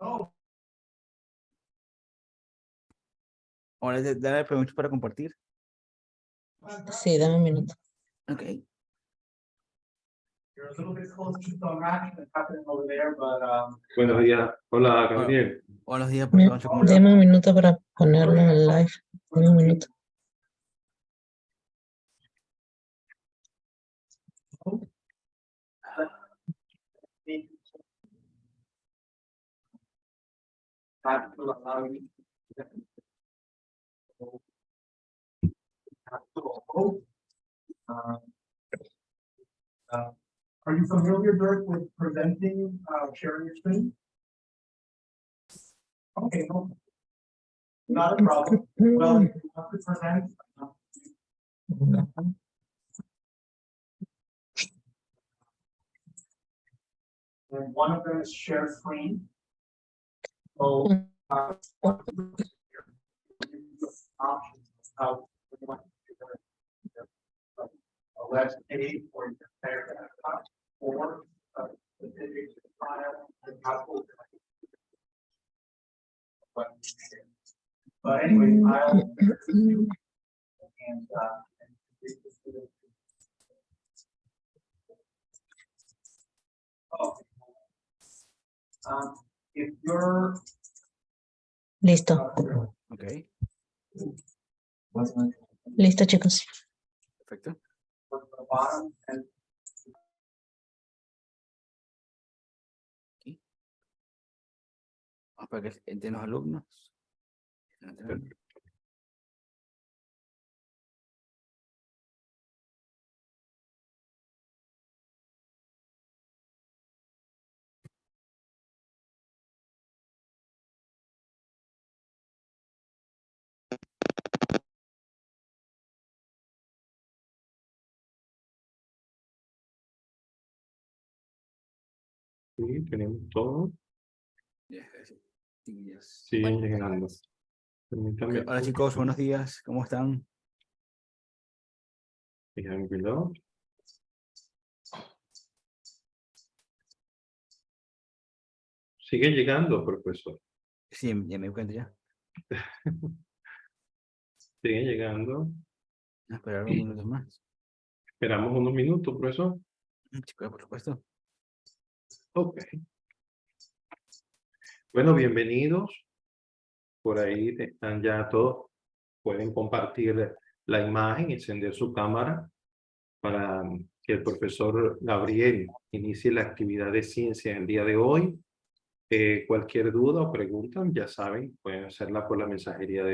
Ahora dale permiso para compartir. Sí, dame un minuto. Ok. Buenos días. Hola, Gabriel. Buenos días, Me- profesor. ¿Cómo le va? Dame un minuto para ponerlo en live. Dame un minuto. Are you familiar, Dirk, with presenting, sharing your screen? Okay, no. Not a problem. Well, if you want to present. And one of them is share screen. So, options how you want to do that. A web page or you can share that, or a specific file and how. But anyway, I'll. And, oh. If you're. Listo. Ok, Listo, chicos. perfecto. From the bottom and. Vamos para que entren los alumnos. Sí, tenemos todo. Yes. Yes. Siguen llegando. Permítame. Ok, hola chicos, buenos días. ¿Cómo están? Déjame cuidado. Sigue llegando, profesor. Sí, ya me di cuenta ya. Sigue llegando. A esperar unos minutos más. Esperamos unos minutos, profesor. Chicos, por supuesto. Ok. Bueno, bienvenidos. Por ahí están ya todos. Pueden compartir la imagen, encender su cámara para que el profesor Gabriel inicie la actividad de ciencia el día de hoy. Cualquier duda o pregunta, ya saben, pueden hacerla por la mensajería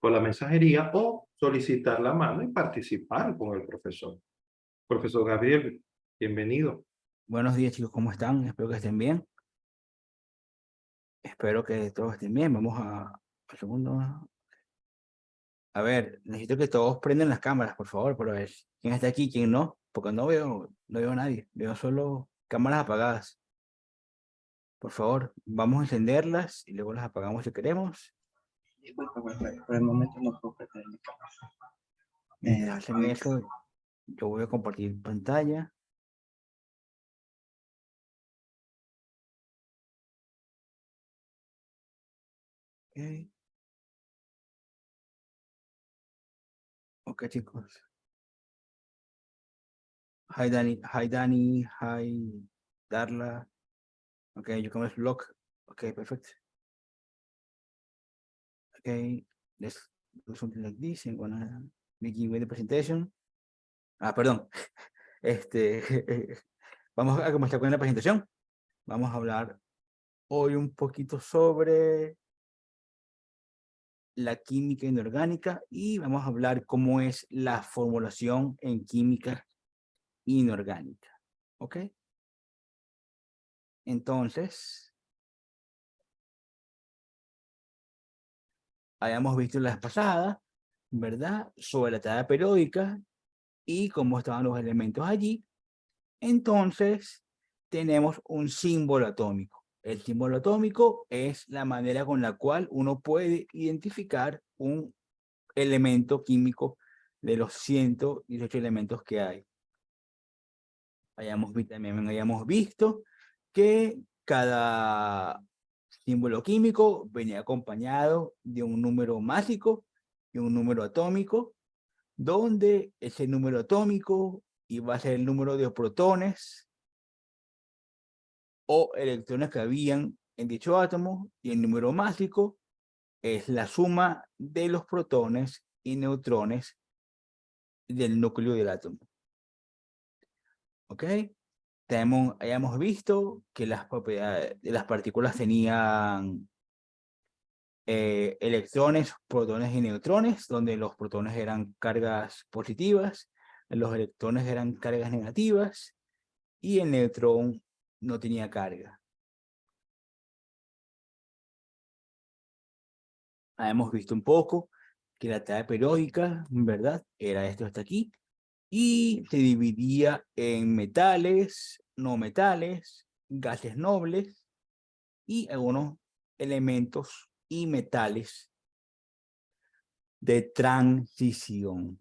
por la mensajería o solicitar la mano y participar con el profesor. Profesor Gabriel, bienvenido. Buenos días chicos, ¿cómo están? Espero que estén bien. Espero que todos estén bien. Vamos al segundo. A ver, necesito que todos prendan las cámaras, por favor, para ver quién está aquí, quién no, porque no veo a nadie. Veo solo cámaras apagadas. Por favor, vamos a encenderlas y luego las apagamos si queremos. Por el momento no puedo prender mi cámara. Mientras hacen eso, yo voy a compartir pantalla. Ok. Ok, chicos. Hi, Dani. Hi, Darla. Okay, you can block. Okay, perfect. Okay, let's do something like this. I'm gonna begin with the presentation. Perdón. Vamos a comenzar con la presentación. Vamos a hablar hoy un poquito sobre la química inorgánica y vamos a hablar cómo es la formulación en química inorgánica. ¿Ok? Entonces, habíamos visto la vez pasada, ¿verdad? Sobre la tabla periódica y cómo estaban los elementos allí. Entonces, tenemos un símbolo atómico. El símbolo atómico es la manera con la cual uno puede identificar un elemento químico de los 118 elementos que hay. También hayamos visto que cada símbolo químico venía acompañado de un número másico y un número atómico, donde ese número atómico iba a ser el número de protones o electrones que habían en dicho átomo, y el número másico es la suma de los protones y neutrones del núcleo del átomo. ¿Ok? Hayamos visto que las propiedades de las partículas tenían electrones, protones y neutrones, donde los protones eran cargas positivas, los electrones eran cargas negativas y el neutrón no tenía carga. Hemos visto un poco que la tabla periódica, ¿verdad? Era esto hasta aquí, y se dividía en metales, no metales, gases nobles y algunos elementos y metales de transición.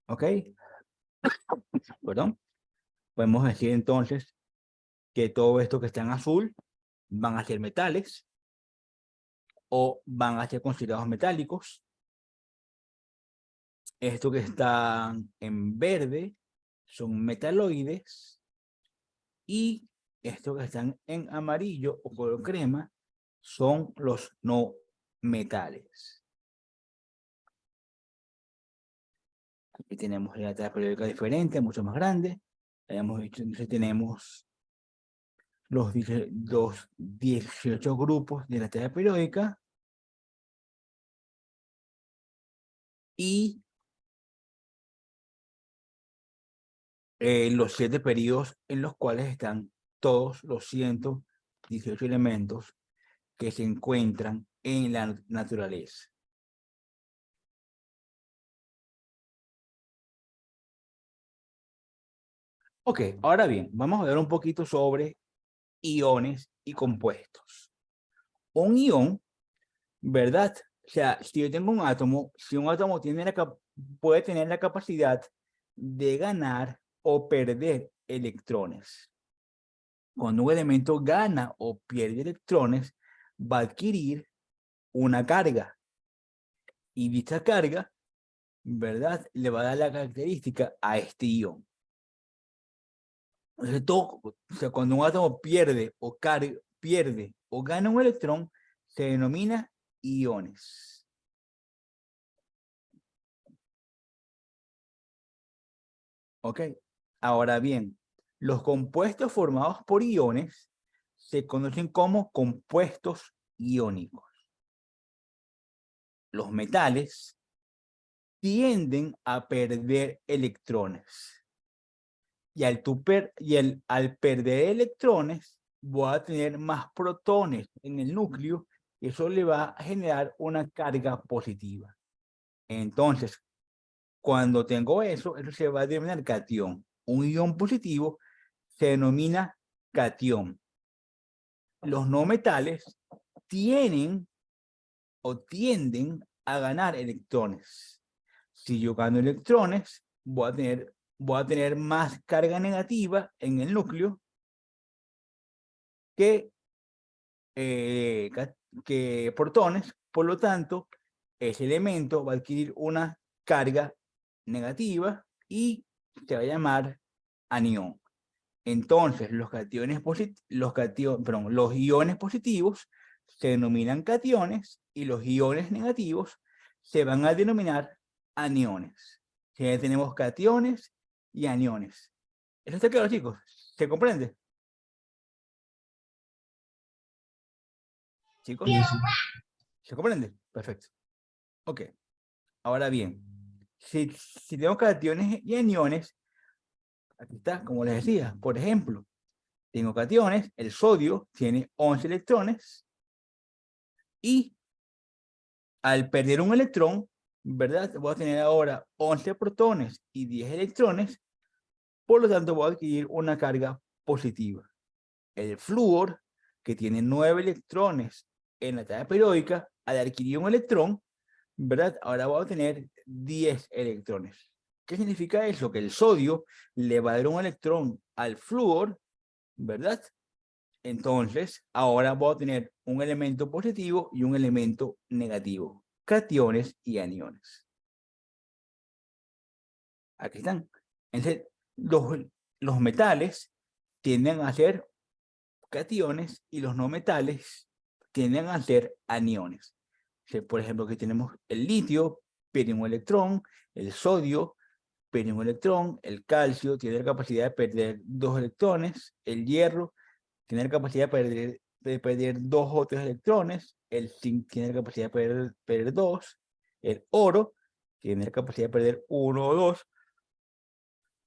¿Ok? Perdón. Podemos decir entonces que todo esto que está en azul van a ser metales o van a ser considerados metálicos. Esto que está en verde son metaloides y estos que están en amarillo o color crema son los no metales. Aquí tenemos la tabla periódica diferente, mucho más grande. Habíamos dicho, entonces tenemos los 18 grupos de la tabla periódica y los 7 periodos en los cuales están todos los 118 elementos que se encuentran en la naturaleza. Ok, ahora bien, vamos a ver un poquito sobre iones y compuestos. Un ion, ¿verdad? O sea, si yo tengo un átomo, si un átomo puede tener la capacidad de ganar o perder electrones. Cuando un elemento gana o pierde electrones, va a adquirir una carga. Y dicha carga, ¿verdad? Le va a dar la característica a este ion. Entonces, o sea, cuando un átomo pierde o gana un electrón, se denomina iones. ¿Ok? Ahora bien, los compuestos formados por iones se conocen como compuestos iónicos. Los metales tienden a perder electrones. Y al perder electrones, voy a tener más protones en el núcleo y eso le va a generar una carga positiva. Entonces, cuando tengo eso se va a denominar catión. Un ion positivo se denomina catión. Los no metales tienden a ganar electrones. Si yo gano electrones, voy a tener más carga negativa en el núcleo que protones. Por lo tanto, ese elemento va a adquirir una carga negativa y se va a llamar anión. Entonces, los iones positivos se denominan cationes y los iones negativos se van a denominar aniones. Ya tenemos cationes y aniones. ¿Eso está claro, chicos? ¿Se comprende? ¿Chicos? ¿Se comprende? Perfecto. Ok. Ahora bien, si tenemos cationes y aniones, aquí está, como les decía, por ejemplo, tengo cationes, el sodio tiene 11 electrones y al perder un electrón, ¿verdad? Voy a tener ahora 11 protones y 10 electrones, por lo tanto voy a adquirir una carga positiva. El flúor, que tiene 9 electrones en la tabla periódica, al adquirir un electrón, ¿verdad? Ahora voy a tener 10 electrones. ¿Qué significa eso? Que el sodio le va a dar un electrón al flúor, ¿verdad? Entonces, ahora voy a tener un elemento positivo y un elemento negativo, cationes y aniones. Aquí están. Entonces, los metales tienden a ser cationes y los no metales tienden a ser aniones. Por ejemplo, aquí tenemos el litio, pierde un electrón, el sodio pierde un electrón, el calcio tiene la capacidad de perder 2 electrones, el hierro tiene la capacidad de perder 2 o 3 electrones, el zinc tiene la capacidad de perder 2, el oro tiene la capacidad de perder 1 o 2,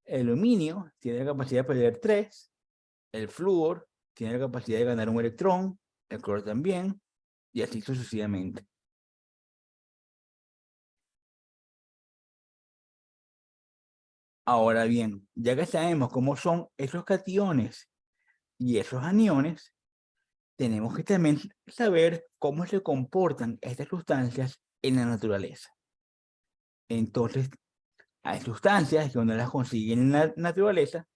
el aluminio tiene la capacidad de perder 3, el flúor tiene la capacidad de ganar un electrón, el cloro también, y así sucesivamente. Ahora bien, ya que sabemos cómo son esos cationes y esos aniones, tenemos que también saber cómo se comportan estas sustancias en la naturaleza. Entonces, hay sustancias que uno las consigue en la naturaleza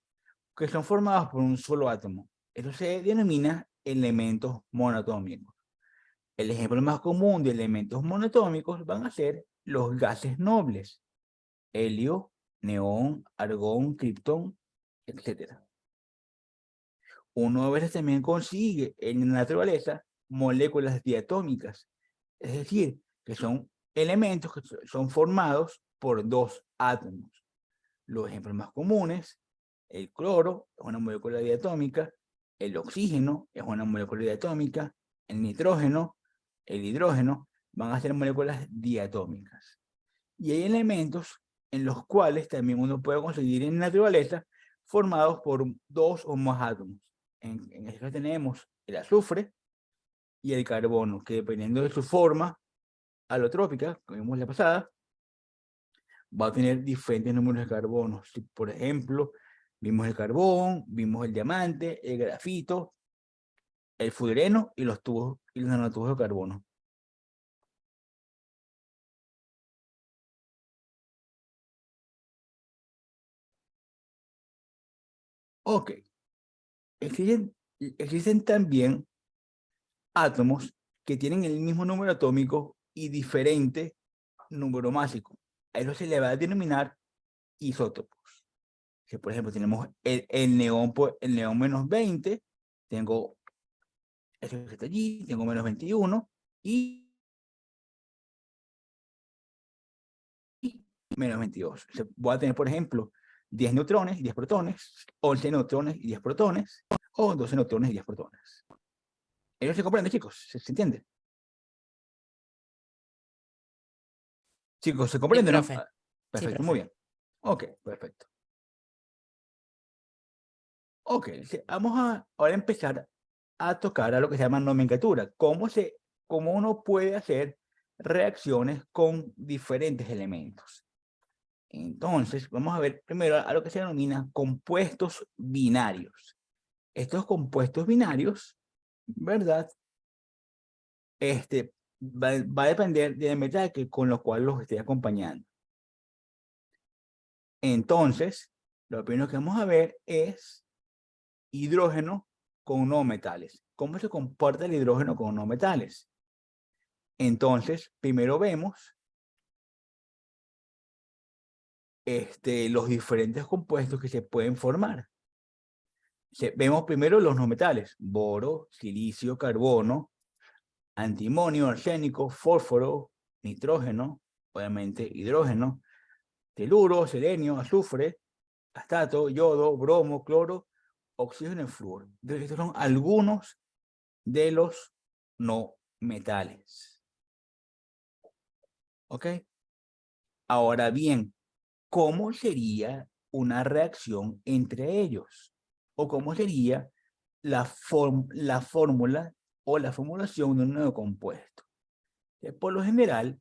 que son formadas por un solo átomo. Eso se denomina elementos monoatómicos. El ejemplo más común de elementos monoatómicos van a ser los gases nobles: helio, neón, argón, criptón, etc. Uno a veces también consigue en la naturaleza moléculas diatómicas, es decir, que son elementos que son formados por 2 átomos. Los ejemplos más comunes: el cloro es una molécula diatómica, el oxígeno es una molécula diatómica, el nitrógeno, el hidrógeno van a ser moléculas diatómicas. Y hay elementos en los cuales también uno puede conseguir en la naturaleza formados por 2 o más átomos. En este caso tenemos el azufre y el carbono, que dependiendo de su forma alotrópica, como vimos la pasada, va a tener diferentes números de carbonos. Si, por ejemplo, vimos el carbón, vimos el diamante, el grafito, el fullereno y los nanotubos de carbono. Ok. Existen también átomos que tienen el mismo número atómico y diferente número másico. A eso se le va a denominar isótopos. Que, por ejemplo, tenemos el neón menos 20, tengo eso que está allí, tengo menos 21 y menos 22. Voy a tener, por ejemplo, 10 neutrones y 10 protones, 11 neutrones y 10 protones, o 12 neutrones y 10 protones. ¿Eso se comprende, chicos? ¿Se entiende? Chicos, ¿se comprende, no? profe. Perfecto, profe. muy bien. Ok, perfecto. Ok, vamos a ahora empezar a tocar a lo que se llama nomenclatura. Cómo uno puede hacer reacciones con diferentes elementos. Entonces, vamos a ver primero a lo que se denomina compuestos binarios. Estos compuestos binarios, ¿verdad? Va a depender del metal con lo cual los esté acompañando. Entonces, lo primero que vamos a ver es hidrógeno con no metales. ¿Cómo se comporta el hidrógeno con no metales? Entonces, primero vemos los diferentes compuestos que se pueden formar. Vemos primero los no metales: boro, silicio, carbono, antimonio, arsénico, fósforo, nitrógeno, obviamente hidrógeno, teluro, selenio, azufre, astato, yodo, bromo, cloro, oxígeno y flúor. Entonces, estos son algunos de los no metales. ¿Ok? Ahora bien, ¿cómo sería una reacción entre ellos? ¿O cómo sería la fórmula o la formulación de un nuevo compuesto? Por lo general,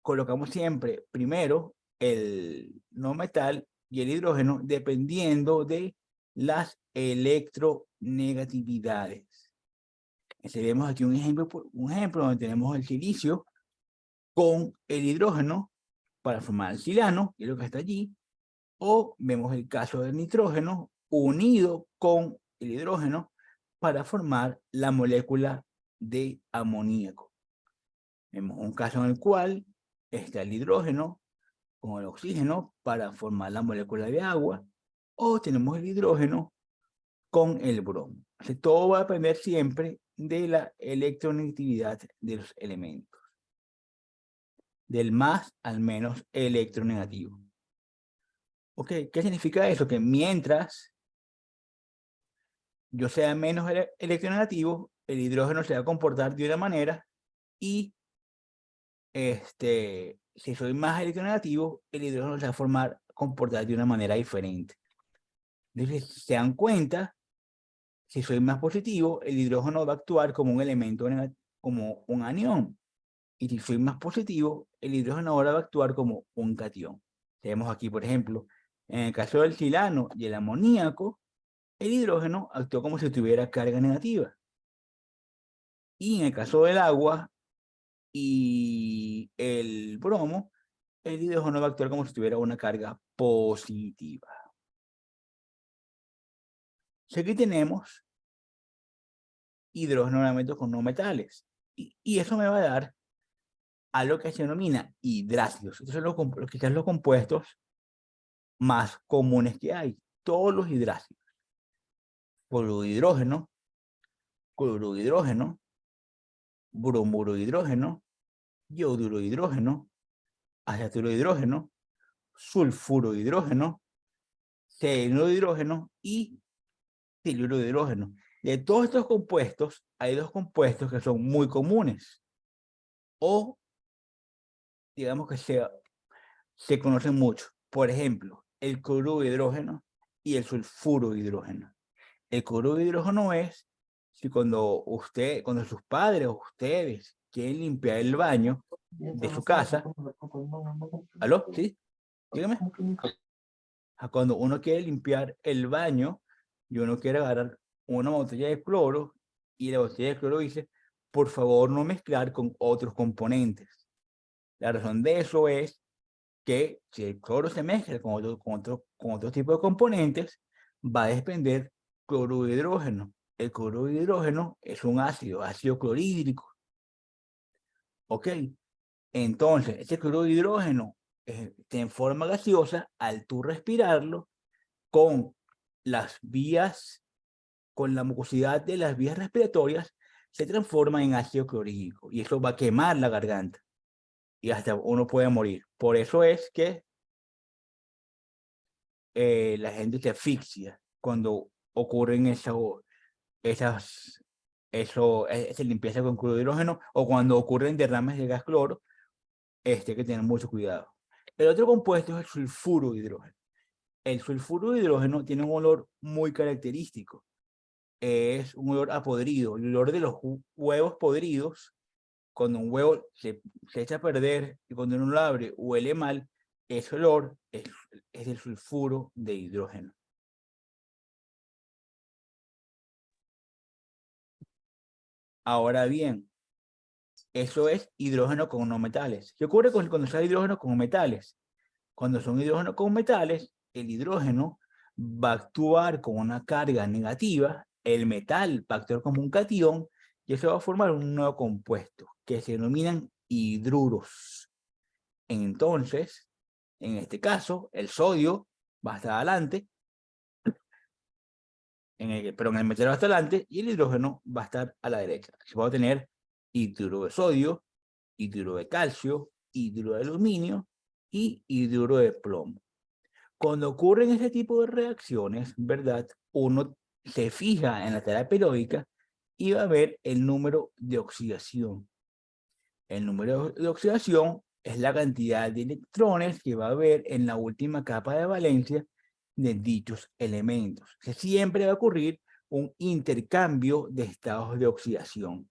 colocamos siempre primero el no metal y el hidrógeno dependiendo de las electronegatividades. Vemos aquí un ejemplo donde tenemos el silicio con el hidrógeno para formar el silano, que es lo que está allí, o vemos el caso del nitrógeno unido con el hidrógeno para formar la molécula de amoníaco. Vemos un caso en el cual está el hidrógeno con el oxígeno para formar la molécula de agua, o tenemos el hidrógeno con el bromo. Así, todo va a depender siempre de la electronegatividad de los elementos, del más al menos electronegativo. Ok, ¿qué significa eso? Que mientras yo sea menos electronegativo, el hidrógeno se va a comportar de una manera, y si soy más electronegativo, el hidrógeno se va a comportar de una manera diferente. Entonces, si se dan cuenta, si soy más positivo, el hidrógeno va a actuar como un elemento como un anión. Y si soy más positivo, el hidrógeno ahora va a actuar como un catión. Tenemos aquí, por ejemplo, en el caso del silano y el amoníaco, el hidrógeno actúa como si tuviera carga negativa. Y en el caso del agua y el bromo, el hidrógeno va a actuar como si tuviera una carga positiva. Aquí tenemos hidrógeno nuevamente con no metales. Y eso me va a dar a lo que se denomina hidrácidos. Estos son los compuestos más comunes que hay. Todos los hidrácidos. Cloruro de hidrógeno, cloruro de hidrógeno, bromuro de hidrógeno, yoduro de hidrógeno, aceturo de hidrógeno, sulfuro de hidrógeno, cianuro de hidrógeno y siluro de hidrógeno. De todos estos compuestos, hay dos compuestos que son muy comunes, o digamos que se conocen mucho. Por ejemplo, el cloruro de hidrógeno y el sulfuro de hidrógeno. El cloruro de hidrógeno es si cuando sus padres o ustedes quieren limpiar el baño de su casa. ¿Aló? ¿Sí? Dígame. Cuando uno quiere limpiar el baño y uno quiere agarrar una botella de cloro, y la botella de cloro dice, por favor no mezclar con otros componentes. La razón de eso es que si el cloro se mezcla con otro tipo de componentes, va a desprender cloruro de hidrógeno. El cloruro de hidrógeno es un ácido clorhídrico. Ok, entonces ese cloruro de hidrógeno en forma gaseosa, al tú respirarlo, con la mucosidad de las vías respiratorias, se transforma en ácido clorhídrico, y eso va a quemar la garganta y hasta uno puede morir. Por eso es que la gente se asfixia cuando ocurren esa limpieza con cloruro de hidrógeno, o cuando ocurren derrames de gas cloro. Que tener mucho cuidado. El otro compuesto es el sulfuro de hidrógeno. El sulfuro de hidrógeno tiene un olor muy característico. Es un olor a podrido, el olor de los huevos podridos. Cuando un huevo se echa a perder y cuando uno lo abre huele mal, ese olor es el sulfuro de hidrógeno. Ahora bien, eso es hidrógeno con no metales. ¿Qué ocurre cuando sale hidrógeno con metales? Cuando son hidrógeno con metales, el hidrógeno va a actuar con una carga negativa, el metal va a actuar como un catión, y eso va a formar un nuevo compuesto que se denominan hidruros. Entonces, en este caso, el sodio va a estar adelante, pero en el metal va a estar adelante, y el hidrógeno va a estar a la derecha. Así vamos a tener hidruro de sodio, hidruro de calcio, hidruro de aluminio y hidruro de plomo. Cuando ocurren este tipo de reacciones, ¿verdad? Uno se fija en la tabla periódica y va a ver el número de oxidación. El número de oxidación es la cantidad de electrones que va a haber en la última capa de valencia de dichos elementos. Que siempre va a ocurrir un intercambio de estados de oxidación.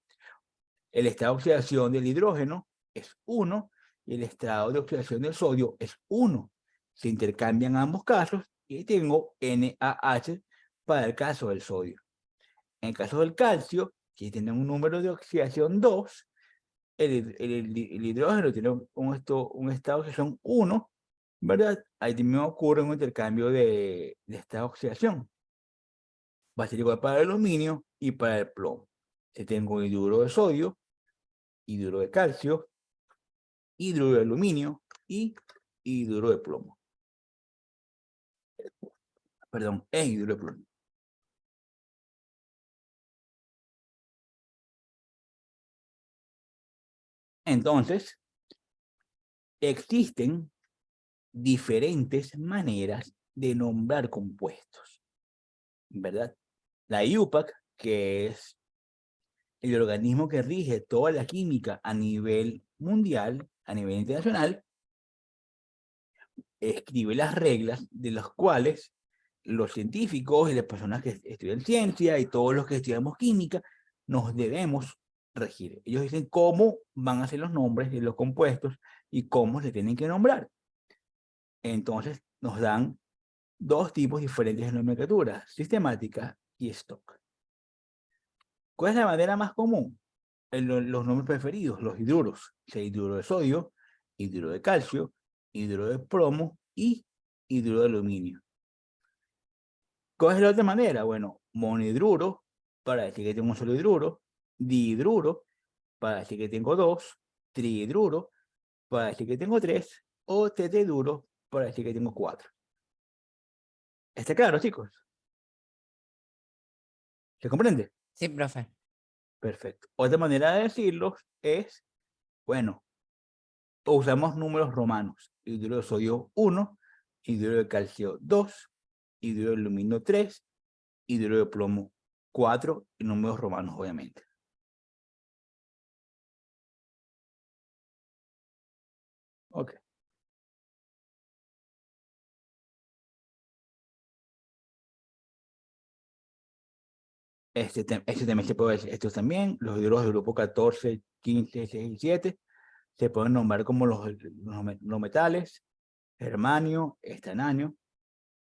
El estado de oxidación del hidrógeno es 1 y el estado de oxidación del sodio es 1. Se intercambian ambos casos y tengo NaH para el caso del sodio. En el caso del calcio, que tiene un número de oxidación 2, el hidrógeno tiene un estado que son 1, ¿verdad? Ahí también ocurre un intercambio de estado de oxidación. Va a ser igual para el aluminio y para el plomo. Si tengo hidruro de sodio, hidruro de calcio, hidruro de aluminio y hidruro de plomo. Perdón, es hidruro de plomo. Entonces, existen diferentes maneras de nombrar compuestos, ¿verdad? La IUPAC, que es el organismo que rige toda la química a nivel mundial, a nivel internacional, escribe las reglas de las cuales los científicos y las personas que estudian ciencia y todos los que estudiamos química nos debemos regir. Ellos dicen cómo van a ser los nombres de los compuestos y cómo se tienen que nombrar. Entonces nos dan dos tipos diferentes de nomenclatura, sistemática y stock. ¿Cuál es la manera más común? Los nombres preferidos, los hidruros, hidruro de sodio, hidruro de calcio, hidruro de plomo y hidruro de aluminio. ¿Cuál es la otra manera? Bueno, monhidruro, para decir que tengo un solo hidruro, dihidruro, para decir que tengo dos, trihidruro, para decir que tengo tres, o tetrahidruro, para decir que tengo cuatro. ¿Está claro, chicos? ¿Se comprende? Sí, profe. Perfecto. Otra manera de decirlos es, bueno, usamos números romanos. Hidruro de sodio 1, hidruro de calcio 2, hidruro de aluminio 3, hidruro de plomo 4, y números romanos, obviamente. Ok. Este también se puede decir, estos también, los hidruros del grupo 14, 15, 16 y 7, se pueden nombrar como los metales, germanio, estananio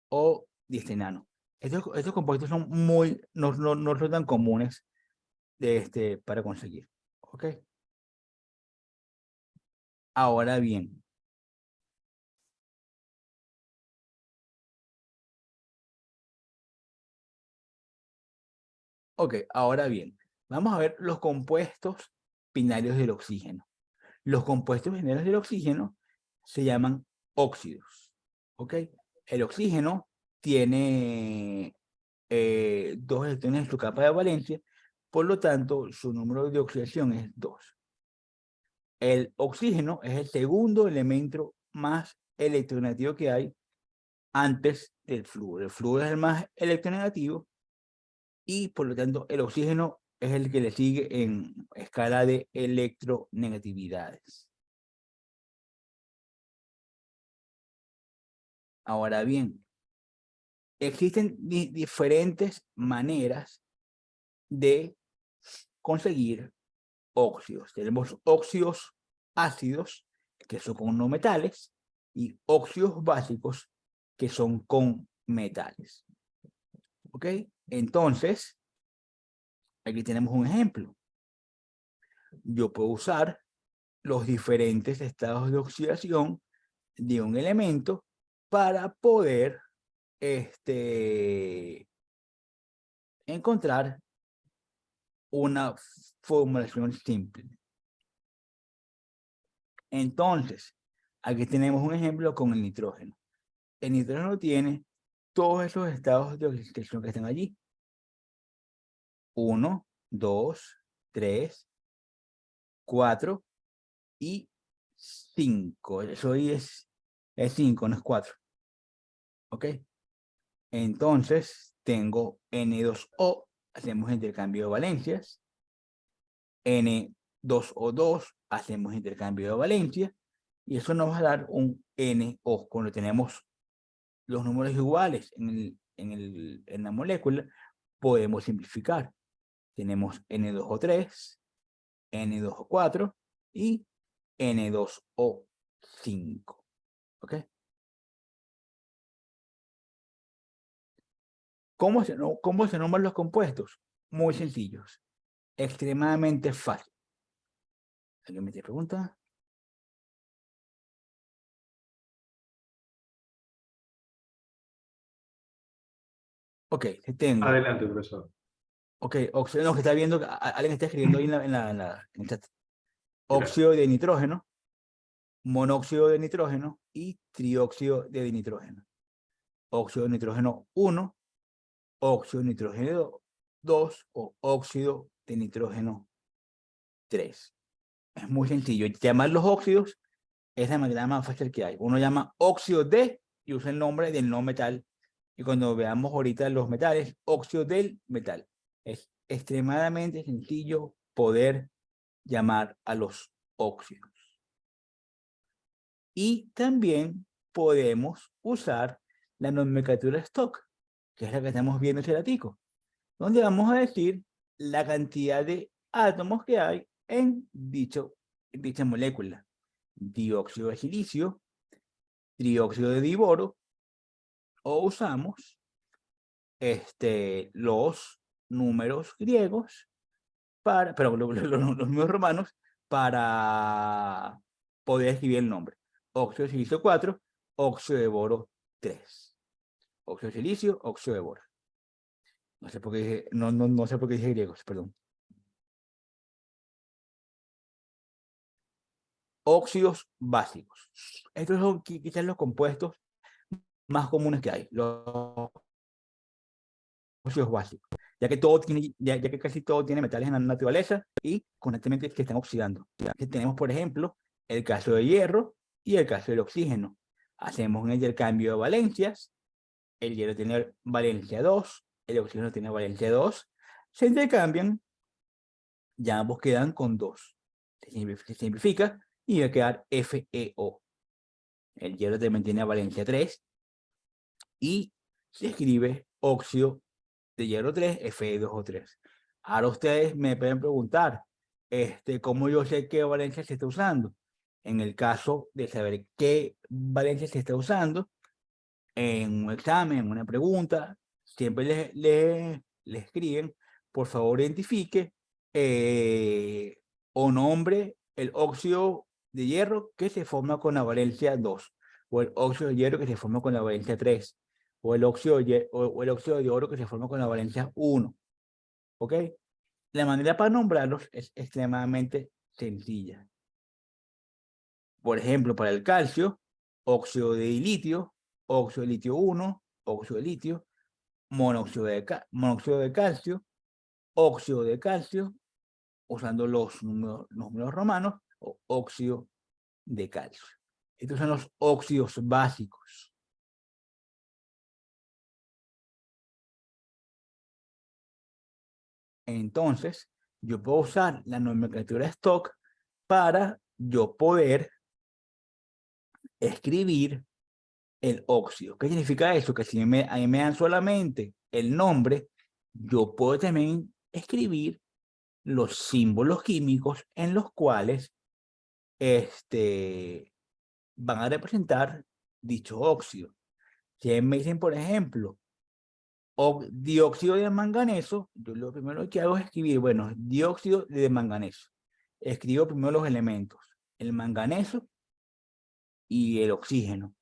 o dienstanio. Estos compuestos son no son tan comunes para conseguir. ¿Ok? Ahora bien, vamos a ver los compuestos binarios del oxígeno. Los compuestos binarios del oxígeno se llaman óxidos. ¿Ok? El oxígeno tiene dos electrones en su capa de valencia, por lo tanto, su número de oxidación es 2. El oxígeno es el segundo elemento más electronegativo que hay antes del flúor. El flúor es el más electronegativo y por lo tanto el oxígeno es el que le sigue en escala de electronegatividades. Ahora bien, existen diferentes maneras de conseguir óxidos. Tenemos óxidos ácidos, que son con no metales, y óxidos básicos, que son con metales. ¿Ok? Entonces, aquí tenemos un ejemplo. Yo puedo usar los diferentes estados de oxidación de un elemento para poder encontrar una formulación simple. Entonces, aquí tenemos un ejemplo con el nitrógeno. El nitrógeno tiene todos esos estados de oxidación que están allí. 1, 2, 3, 4 y 5. Eso ahí es 5, no es 4. ¿Ok? Entonces, tengo N2O, hacemos intercambio de valencias. N2O2, hacemos intercambio de valencias. Y eso nos va a dar un NO. Cuando tenemos los números iguales en la molécula, podemos simplificar. Tenemos N2O3, N2O4 y N2O5. ¿Ok? ¿Cómo se nombran los compuestos? Muy sencillos. Extremadamente fácil. ¿Alguien me pregunta? Ok, tengo. Adelante, profesor. Ok, óxido, no, que está viendo, alguien está escribiendo ahí en el chat. Gracias. Óxido de nitrógeno, monóxido de nitrógeno y trióxido de nitrógeno. Óxido de nitrógeno 1, óxido de nitrógeno 2 o óxido de nitrógeno 3. Es muy sencillo. Llamar los óxidos es la manera más fácil que hay. Uno llama óxido de y usa el nombre del no metal. Y cuando veamos ahorita los metales, óxido del metal. Es extremadamente sencillo poder llamar a los óxidos. Y también podemos usar la nomenclatura stock, que es la que estamos viendo ese ratico, donde vamos a decir la cantidad de átomos que hay en dicha molécula. Dióxido de silicio, trióxido de diboro, o usamos los números griegos, los números romanos, para poder escribir el nombre. Óxido de silicio 4, óxido de boro 3. Óxido de silicio, óxido de boro. No sé por qué dije, no sé por qué dije griegos, perdón. Óxidos básicos. Estos son quizás los compuestos más comunes que hay, los óxidos básicos, ya que casi todo tiene metales en la naturaleza y constantemente se están oxidando. Tenemos, por ejemplo, el caso de hierro y el caso del oxígeno. Hacemos un intercambio de valencias, el hierro tiene valencia 2, el oxígeno tiene valencia 2, se intercambian, ya ambos quedan con 2. Se simplifica y va a quedar FeO. El hierro también tiene valencia 3 y se escribe óxido de hierro 3, Fe2O3. Ahora ustedes me pueden preguntar, ¿cómo yo sé qué valencia se está usando? En el caso de saber qué valencia se está usando, en un examen, en una pregunta, siempre les escriben, por favor identifique o nombre el óxido de hierro que se forma con la valencia 2, o el óxido de hierro que se forma con la valencia 3, o el óxido de oro que se forma con la valencia 1. ¿Ok? La manera para nombrarlos es extremadamente sencilla. Por ejemplo, para el calcio, óxido de litio, óxido de litio 1, óxido de litio, monóxido de calcio, óxido de calcio, usando los números romanos, o óxido de calcio. Estos son los óxidos básicos. Entonces, yo puedo usar la nomenclatura stock para yo poder escribir el óxido. ¿Qué significa eso? Que si a mí me dan solamente el nombre, yo puedo también escribir los símbolos químicos en los cuales van a representar dicho óxido. Si me dicen, por ejemplo, dióxido de manganeso, yo lo primero que hago es escribir, bueno, dióxido de manganeso. Escribo primero los elementos, el manganeso y el oxígeno.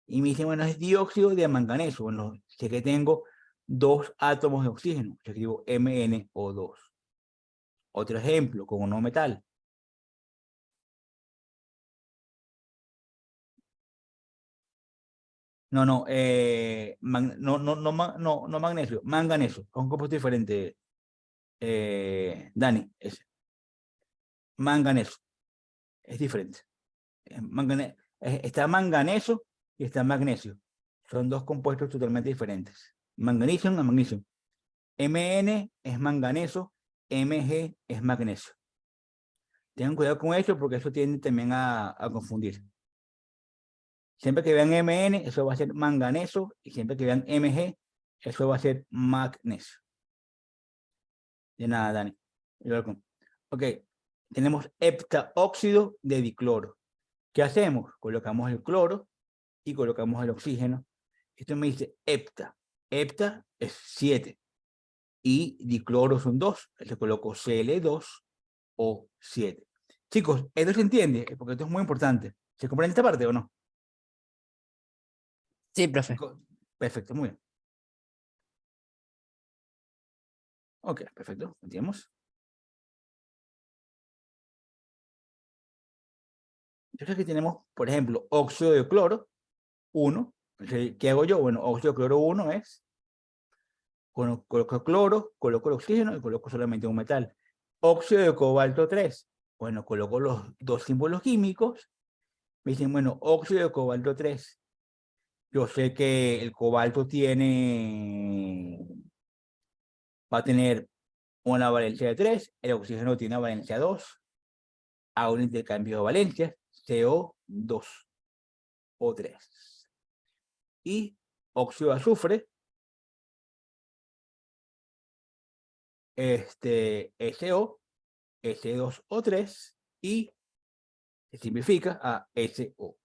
Y me dicen, bueno, es dióxido de manganeso. Bueno, sé que tengo 2 átomos de oxígeno. Yo escribo MnO2. Otro ejemplo, con un no metal. No, magnesio, manganeso. Es un compuesto diferente, Dani. Es manganeso. Es diferente. Está manganeso y está magnesio. Son 2 compuestos totalmente diferentes. Magnesium a magnesium. Mn es manganeso, Mg es magnesio. Tengan cuidado con eso porque eso tiende también a confundir. Siempre que vean Mn, eso va a ser manganeso, y siempre que vean Mg, eso va a ser magnesio. De nada, Dani. Ok, tenemos heptaóxido de dicloro. ¿Qué hacemos? Colocamos el cloro y colocamos el oxígeno. Esto me dice hepta. Hepta es 7 y dicloro son 2. Le coloco Cl2O7. Chicos, ¿esto se entiende? Porque esto es muy importante. ¿Se comprende esta parte o no? Sí, profe. Perfecto, muy bien. Ok, perfecto. Continuamos. Entonces aquí tenemos, por ejemplo, óxido de cloro, 1. Entonces, ¿qué hago yo? Bueno, óxido de cloro 1 es, coloco cloro, coloco el oxígeno y coloco solamente un metal. Óxido de cobalto 3. Bueno, coloco los dos símbolos químicos. Me dicen, bueno, óxido de cobalto 3. Yo sé que el cobalto va a tener una valencia de 3, el oxígeno tiene una valencia 2. Hago un intercambio de valencias, CO2 o 3. Y óxido de azufre, SO, S2O3 y se simplifica a SO.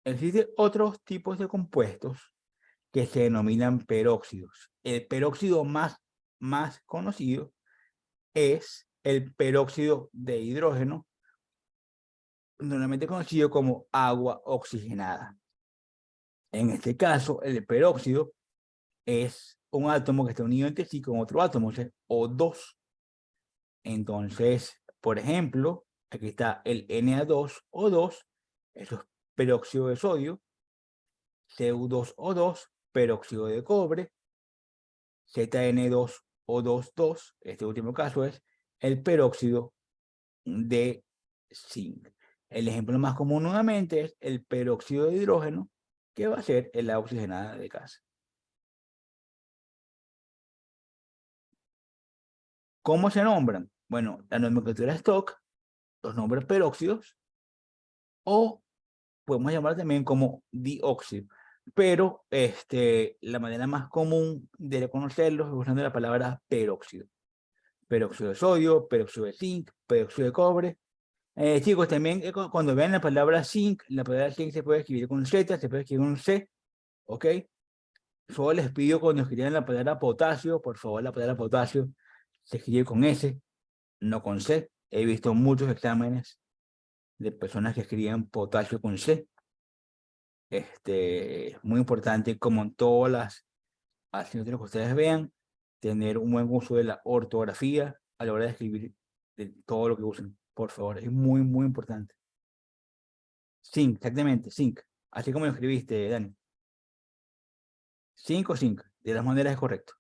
Existen otros tipos de compuestos que se denominan peróxidos. El peróxido más conocido es el peróxido de hidrógeno, normalmente conocido como agua oxigenada. En este caso, el peróxido es un átomo que está unido entre sí con otro átomo, o sea, O2. Entonces, por ejemplo, aquí está el Na2O2, eso es peróxido de sodio, Cu2O2, peróxido de cobre, Zn2O2, este último caso es el peróxido de zinc. El ejemplo más común nuevamente es el peróxido de hidrógeno, que va a ser el agua oxigenada de casa. ¿Cómo se nombran? Bueno, la nomenclatura stock, los nombres peróxidos, o podemos llamar también como dióxido. Pero la manera más común de reconocerlos es usando la palabra peróxido. Peróxido de sodio, peróxido de zinc, peróxido de cobre. Chicos, también cuando vean la palabra zinc se puede escribir con Z, se puede escribir con C, ¿ok? Solo les pido cuando escriban la palabra potasio, por favor, la palabra potasio se escribe con S, no con C. He visto muchos exámenes de personas que escribían potasio con C. Es muy importante, como en todas las asignaturas que ustedes vean, tener un buen uso de la ortografía a la hora de escribir de todo lo que usen. Por favor, es muy, muy importante. Zinc, exactamente, zinc. Así como lo escribiste, Dani. 5 o 5, de las maneras es correcto.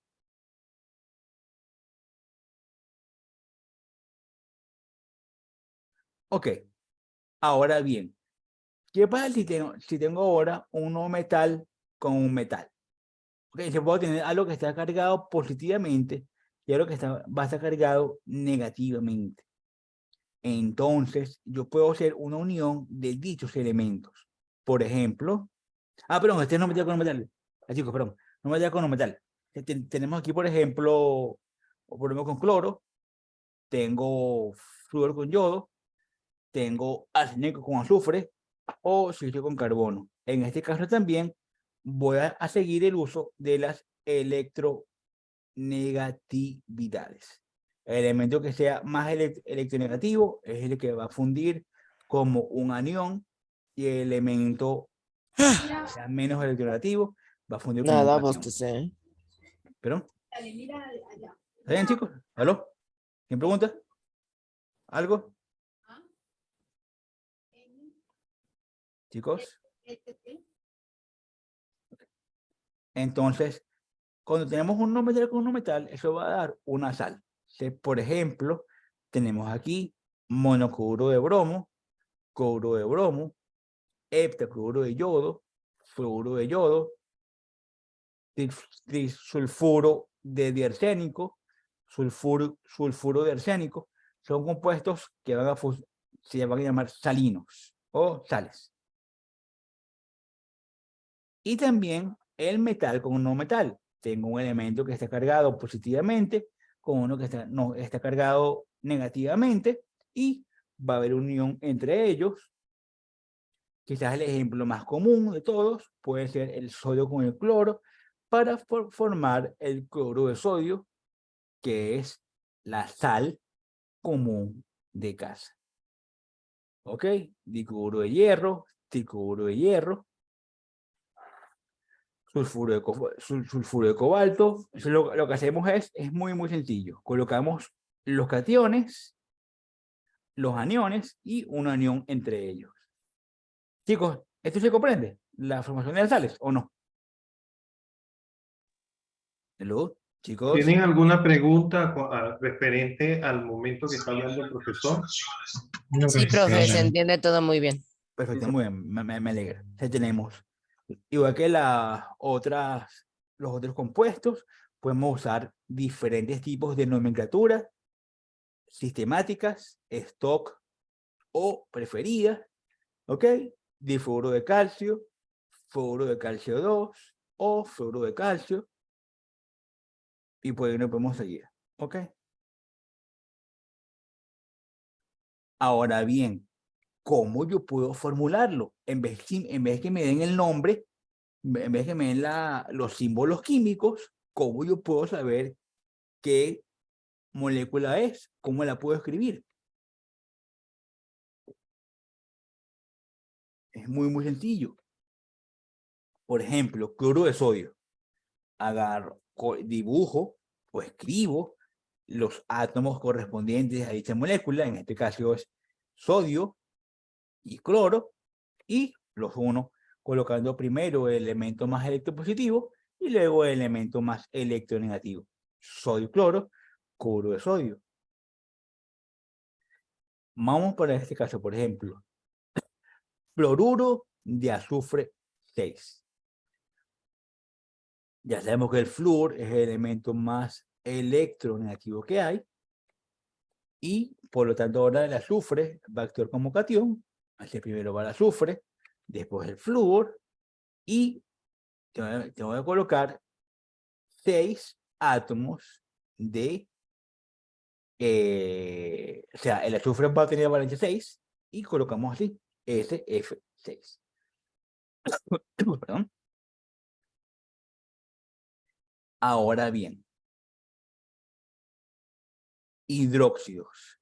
Ok, ahora bien, ¿qué pasa si tengo ahora un no metal con un metal? Ok, se puede tener algo que está cargado positivamente y algo que va a estar cargado negativamente. Entonces, yo puedo hacer una unión de dichos elementos. Por ejemplo, perdón, este no metal con un metal. Chicos, perdón, no metal con un metal. Tenemos aquí, por ejemplo, volvemos con cloro, tengo flúor con yodo, tengo arsénico con azufre o silicio con carbono. En este caso también voy a seguir el uso de las electronegatividades. El elemento que sea más electronegativo es el que va a fundir como un anión y el elemento que sea menos electronegativo va a fundir como un Nada, cation. bostecé. ¿Perdón? ¿Está bien, chicos? ¿Aló? ¿Quién pregunta? ¿Algo? Chicos. Entonces, cuando tenemos un no metal con un no metal, eso va a dar una sal. Por ejemplo, tenemos aquí monocloruro de bromo, cloruro de bromo, heptacloruro de yodo, fluoruro de yodo, trisulfuro de diarsénico, sulfuro de arsénico. Son compuestos que se van a llamar salinos o sales. Y también el metal con un no metal. Tengo un elemento que está cargado positivamente con uno que no está cargado negativamente y va a haber unión entre ellos. Quizás el ejemplo más común de todos puede ser el sodio con el cloro para formar el cloro de sodio, que es la sal común de casa. ¿Ok? Dicloruro de hierro, tricloruro de hierro, sulfuro de cobalto. Eso lo que hacemos es muy sencillo. Colocamos los cationes, los aniones y un anión entre ellos. Chicos, ¿esto se comprende? ¿La formación de las sales o no? Hello, chicos. ¿Tienen alguna pregunta referente al momento que está hablando el profesor? Sí, profe, se entiende todo muy bien. Perfecto, muy bien, me alegra. Ya tenemos, igual que los otros compuestos, podemos usar diferentes tipos de nomenclatura, sistemáticas, stock o preferidas, ¿ok? Difluoro de calcio, fluoruro de calcio 2 o fluoruro de calcio, y pues no podemos seguir, ¿ok? Ahora bien, ¿cómo yo puedo formularlo? En vez que me den el nombre, en vez que me den los símbolos químicos, ¿cómo yo puedo saber qué molécula es? ¿Cómo la puedo escribir? Es muy sencillo. Por ejemplo, cloruro de sodio. Agarro, dibujo o escribo los átomos correspondientes a dicha molécula, en este caso es sodio y cloro, y los uno colocando primero el elemento más electropositivo y luego el elemento más electronegativo. Sodio y cloro, cloruro de sodio. Vamos para este caso, por ejemplo, fluoruro de azufre 6. Ya sabemos que el flúor es el elemento más electronegativo que hay y por lo tanto ahora el azufre va a actuar como catión. Así primero va el azufre, después el flúor y tengo que colocar 6 átomos de, o sea, el azufre va a tener valencia 6 y colocamos así, SF6. Perdón. Ahora bien, hidróxidos.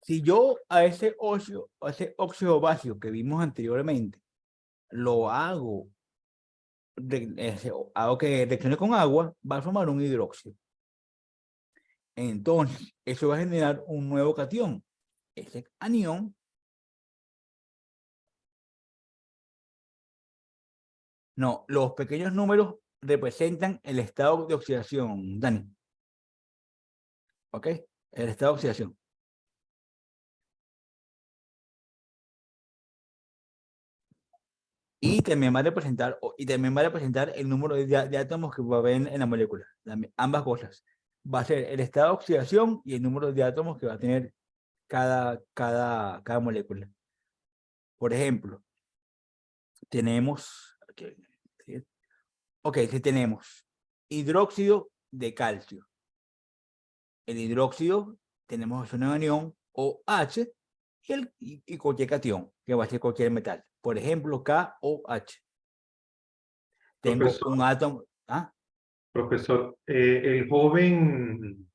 Si yo a ese óxido básico que vimos anteriormente lo hago que reaccione con agua, va a formar un hidróxido. Entonces, eso va a generar un nuevo catión. Ese anión no, los pequeños números representan el estado de oxidación, Dani. ¿Ok? El estado de oxidación. Y también va a representar el número de átomos que va a haber en la molécula. Ambas cosas. Va a ser el estado de oxidación y el número de átomos que va a tener cada molécula. Por ejemplo, tenemos, si tenemos hidróxido de calcio. El hidróxido tenemos un anión OH y cualquier catión, que va a ser cualquier metal. Por ejemplo, KOH. Tengo Profesor. un átomo. ¿Ah? Profesor, el joven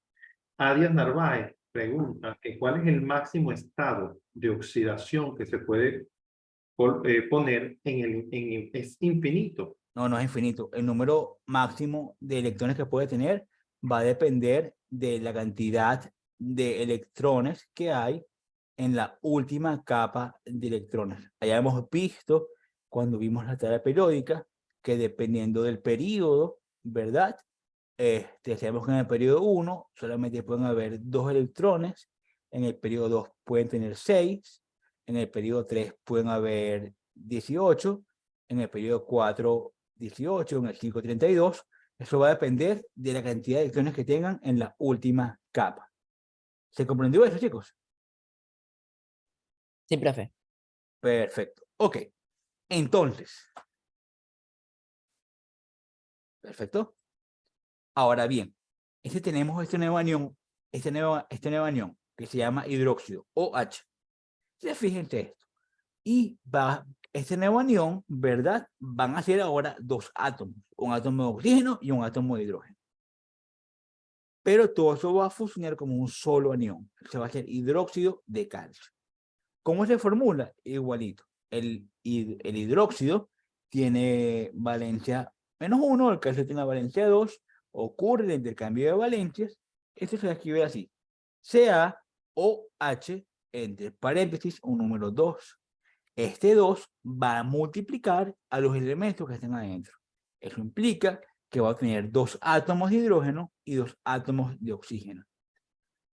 Arias Narváez pregunta que cuál es el máximo estado de oxidación que se puede poner es infinito. No, no es infinito. El número máximo de electrones que puede tener va a depender de la cantidad de electrones que hay en la última capa de electrones. Allá hemos visto, cuando vimos la tabla periódica, que dependiendo del periodo, ¿verdad? Sabemos que en el periodo 1 solamente pueden haber 2 electrones, en el periodo 2 pueden tener 6, en el periodo 3 pueden haber 18, en el periodo 4, 18, en el 5, 32. Eso va a depender de la cantidad de electrones que tengan en la última capa. ¿Se comprendió eso, chicos? Sí, profe. Perfecto. Ok. Entonces. Perfecto. Ahora bien, tenemos este nuevo anión, este nuevo anión que se llama hidróxido OH. Fíjense esto. Y este nuevo anión, ¿verdad? Van a ser ahora 2 átomos, un átomo de oxígeno y un átomo de hidrógeno. Pero todo eso va a fusionar como un solo anión. Se va a hacer hidróxido de calcio. ¿Cómo se formula? Igualito. El hidróxido tiene valencia menos 1, el calcio tiene una valencia 2, ocurre el intercambio de valencias, esto se escribe así, CaOH, entre paréntesis, un número 2. Este 2 va a multiplicar a los elementos que están adentro. Eso implica que va a tener 2 átomos de hidrógeno y 2 átomos de oxígeno.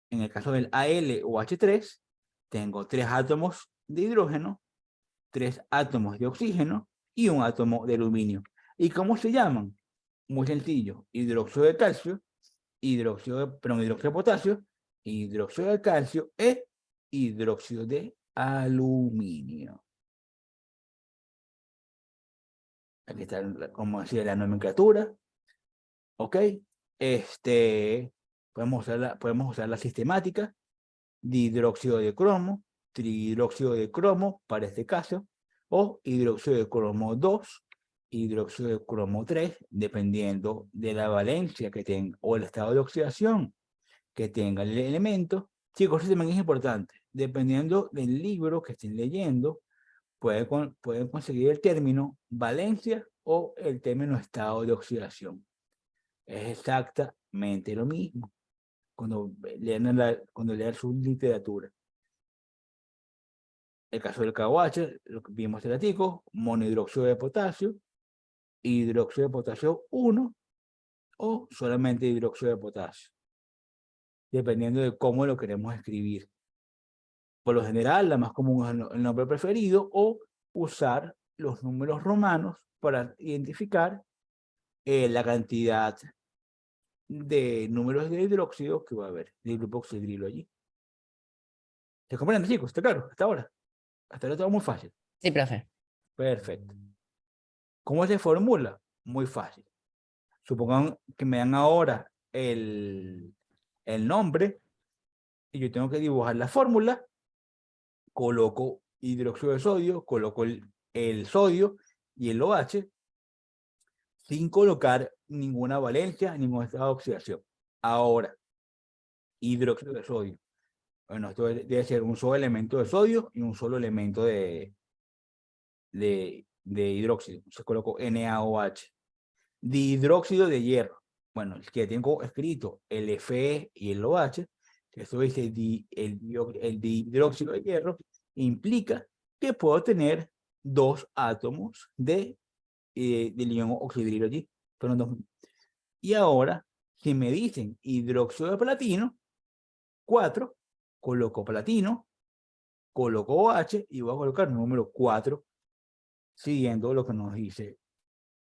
En el caso del Al o H3, tengo 3 átomos de hidrógeno, 3 átomos de oxígeno y un átomo de aluminio. ¿Y cómo se llaman? Muy sencillo, hidróxido de calcio, hidróxido de potasio, hidróxido de calcio e hidróxido de aluminio. Aquí está, como decía, la nomenclatura. ¿Ok? Podemos usar la sistemática, dihidróxido de cromo, trihidróxido de cromo para este caso, o hidróxido de cromo 2, hidróxido de cromo 3, dependiendo de la valencia que tenga o el estado de oxidación que tenga el elemento. Chicos, esto también es importante. Dependiendo del libro que estén leyendo, pueden conseguir el término valencia o el término estado de oxidación. Es exactamente lo mismo cuando lean su literatura. El caso del KOH, lo que vimos el ratico, monohidróxido de potasio, hidróxido de potasio 1 o solamente hidróxido de potasio, dependiendo de cómo lo queremos escribir. Por lo general, la más común es el nombre preferido o usar los números romanos para identificar la cantidad de números de hidróxido que va a haber, del grupo oxidrilo allí. ¿Se comprende, chicos? ¿Está claro? Hasta ahora. Hasta ahora todo muy fácil. Sí, profe. Perfecto. ¿Cómo se formula? Muy fácil. Supongan que me dan ahora el nombre y yo tengo que dibujar la fórmula. Coloco hidróxido de sodio, coloco el sodio y el OH sin colocar ninguna valencia, ningún estado de oxidación. Ahora, hidróxido de sodio. Bueno, esto debe ser un solo elemento de sodio y un solo elemento de hidróxido. Se colocó NaOH. Dihidróxido de hierro. Bueno, el que tengo escrito, el Fe y el OH, eso dice el dihidróxido de hierro, implica que puedo tener 2 átomos del ion oxidrilo allí. Y ahora, si me dicen hidróxido de platino, 4, coloco platino, coloco OH y voy a colocar el número 4, siguiendo lo que nos dice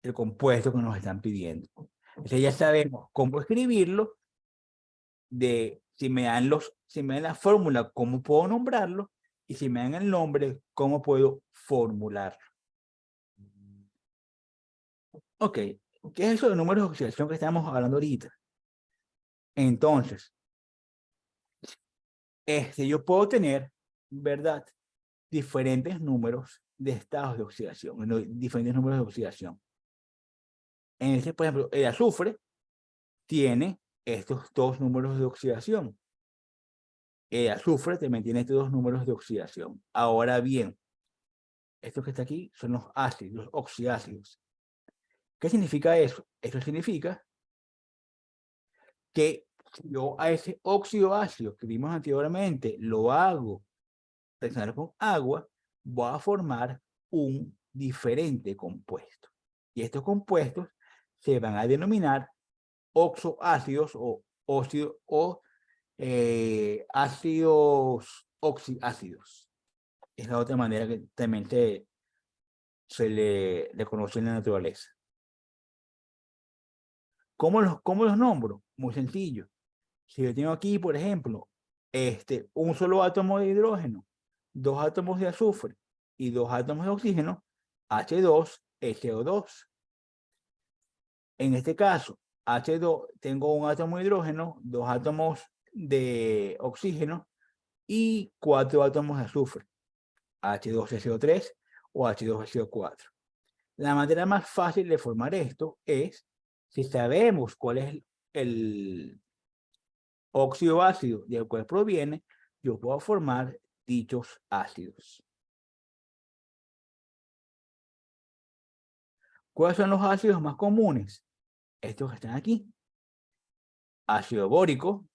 el compuesto que nos están pidiendo. Entonces ya sabemos cómo escribirlo, si me dan la fórmula, cómo puedo nombrarlo, y si me dan el nombre, cómo puedo formularlo. Ok, ¿qué es eso de números de oxidación que estamos hablando ahorita? Entonces, yo puedo tener, ¿verdad?, diferentes números de estados de oxidación, diferentes números de oxidación. En este, por ejemplo, el azufre tiene estos 2 números de oxidación. El azufre también tiene estos 2 números de oxidación. Ahora bien, esto que está aquí son los ácidos, los oxiácidos. ¿Qué significa eso? Eso significa que yo a ese óxido ácido que vimos anteriormente lo hago reaccionar con agua, voy a formar un diferente compuesto. Y estos compuestos se van a denominar oxoácidos o ácidos oxiácidos. Es la otra manera que también se le conoce en la naturaleza. ¿Cómo los nombro? Muy sencillo. Si yo tengo aquí, por ejemplo, un solo átomo de hidrógeno, 2 átomos de azufre y 2 átomos de oxígeno, H2SO2. En este caso, H2, tengo un átomo de hidrógeno, 2 átomos de oxígeno y 4 átomos de azufre, H2SO3 o H2SO4. La manera más fácil de formar esto es, si sabemos cuál es el óxido ácido del cual proviene, yo puedo formar dichos ácidos. ¿Cuáles son los ácidos más comunes? Estos que están aquí. Ácido bórico,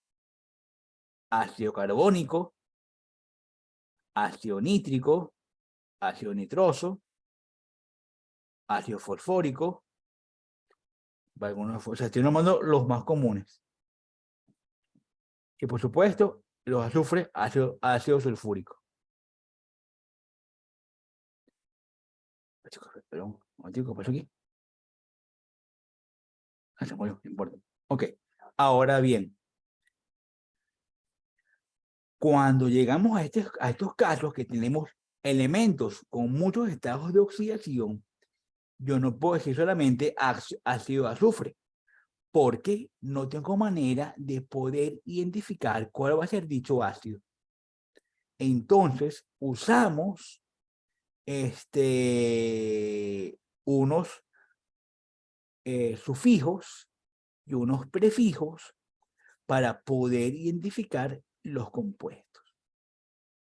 ácido carbónico, ácido nítrico, ácido nitroso, ácido fosfórico. O sea, estoy nombrando los más comunes. Y por supuesto, los azufres, ácido sulfúrico. Perdón, un momentico, ¿qué pasó aquí? Se murió, no importa. Ok, ahora bien, cuando llegamos a estos casos que tenemos elementos con muchos estados de oxidación, yo no puedo decir solamente ácido azufre, porque no tengo manera de poder identificar cuál va a ser dicho ácido. Entonces, usamos unos sufijos y unos prefijos para poder identificar los compuestos.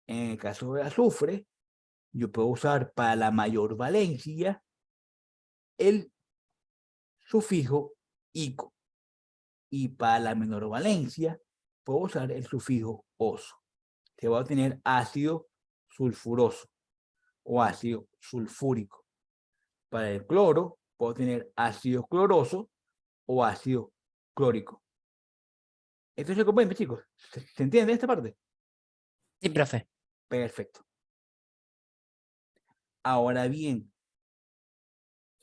En el caso de azufre, yo puedo usar para la mayor valencia el sufijo ico, y para la menor valencia puedo usar el sufijo oso, que va a tener ácido sulfuroso o ácido sulfúrico. Para el cloro puedo tener ácido cloroso o ácido clórico. ¿Esto se comprende, chicos? ¿Se entiende esta parte? Sí, profe. Perfecto. Ahora bien,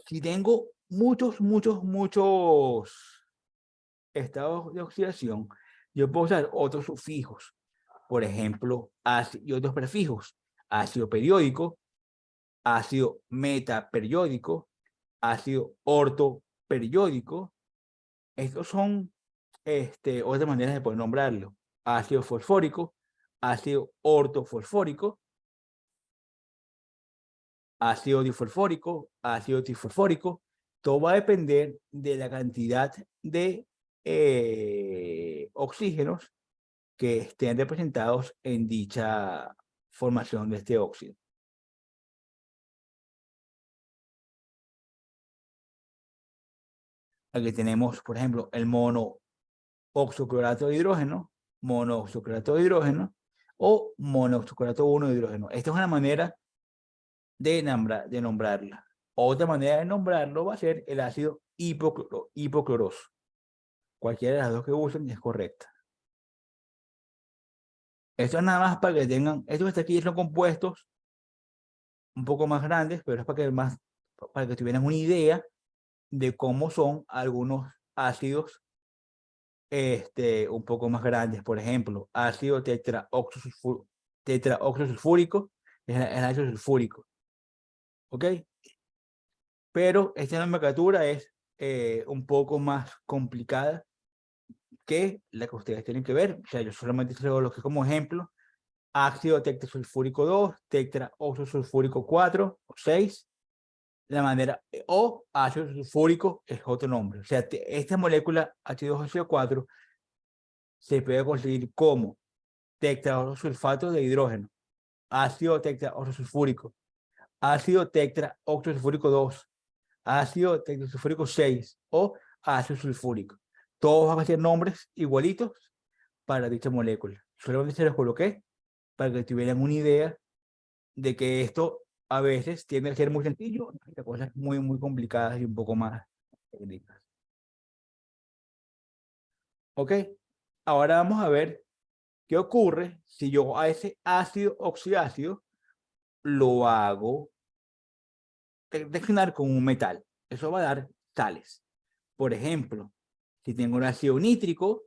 si tengo muchos estados de oxidación, yo puedo usar otros sufijos, por ejemplo, y otros prefijos: ácido periódico, ácido metaperiódico, ácido ortoperiódico. Estos son otras maneras de poder nombrarlo: ácido fosfórico, ácido ortofosfórico, ácido difosfórico, ácido trifosfórico. Todo va a depender de la cantidad de oxígenos que estén representados en dicha formación de este óxido. Aquí tenemos, por ejemplo, el monooxoclorato de hidrógeno, monooxoclorato de hidrógeno o monooxoclorato 1 de hidrógeno. Esta es una manera de nombrarla. Otra manera de nombrarlo va a ser el ácido hipocloroso. Cualquiera de las dos que usen es correcta. Esto es nada más para que tengan, estos que están aquí son compuestos un poco más grandes, pero es para que tuvieran una idea de cómo son algunos ácidos un poco más grandes. Por ejemplo, ácido tetraoxosulfúrico es el ácido sulfúrico. ¿Ok? Pero esta nomenclatura es un poco más complicada que la que ustedes tienen que ver. O sea, yo solamente traigo lo que como ejemplo: ácido tetrasulfúrico 2, tetraoxosulfúrico 4 o 6. La manera, o ácido sulfúrico es otro nombre. O sea, esta molécula H2SO4 se puede conseguir como tetraoxosulfato de hidrógeno, ácido tetraoxosulfúrico, ácido tetraoxosulfúrico 2, ácido tetrasulfúrico 6 o ácido sulfúrico. Todos van a ser nombres igualitos para dicha molécula. Solamente se los coloqué para que tuvieran una idea de que esto a veces tiende a ser muy sencillo, y cosas muy complicadas y un poco más técnicas. ¿Ok? Ahora vamos a ver qué ocurre si yo a ese ácido oxidácido lo hago reaccionar con un metal. Eso va a dar sales. Por ejemplo, si tengo un ácido nítrico,